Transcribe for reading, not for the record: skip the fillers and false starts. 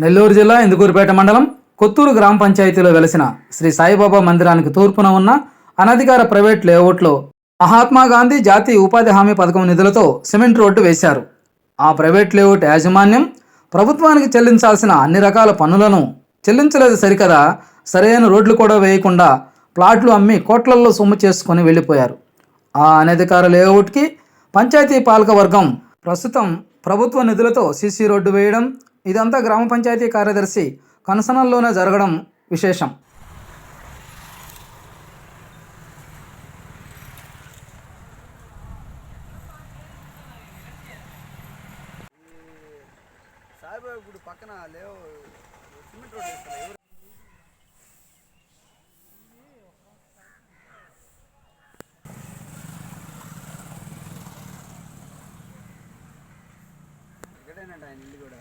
నెల్లూరు జిల్లా ఇందుకూరుపేట మండలం కొత్తూరు గ్రామ పంచాయతీలో వెలసిన శ్రీ సాయిబాబా మందిరానికి తూర్పున ఉన్న అనధికార ప్రైవేట్ లేఅవుట్లో మహాత్మా గాంధీ జాతీయ ఉపాధి హామీ పథకం నిధులతో సిమెంట్ రోడ్డు వేశారు. ఆ ప్రైవేట్ లేఅవుట్ యాజమాన్యం ప్రభుత్వానికి చెల్లించాల్సిన అన్ని రకాల పన్నులను చెల్లించలేదు సరికదా, సరైన రోడ్లు కూడా వేయకుండా ప్లాట్లు అమ్మి కోట్లల్లో సొమ్ము చేసుకొని వెళ్ళిపోయారు. ఆ అనధికార లేఅవుట్కి పంచాయతీ పాలక వర్గం ప్రస్తుతం ప్రభుత్వ నిధులతో సీసీ రోడ్డు వేయడం, ఇదంతా గ్రామ పంచాయతీ కార్యదర్శి కనసనల్లోనే జరగడం విశేషం. సాయిబాబా గుడి పక్కన లేవు సిమెంట్ రోడ్ వేస్తారు. ఇక్కడేనండి ఆయన ఇల్లు కూడా.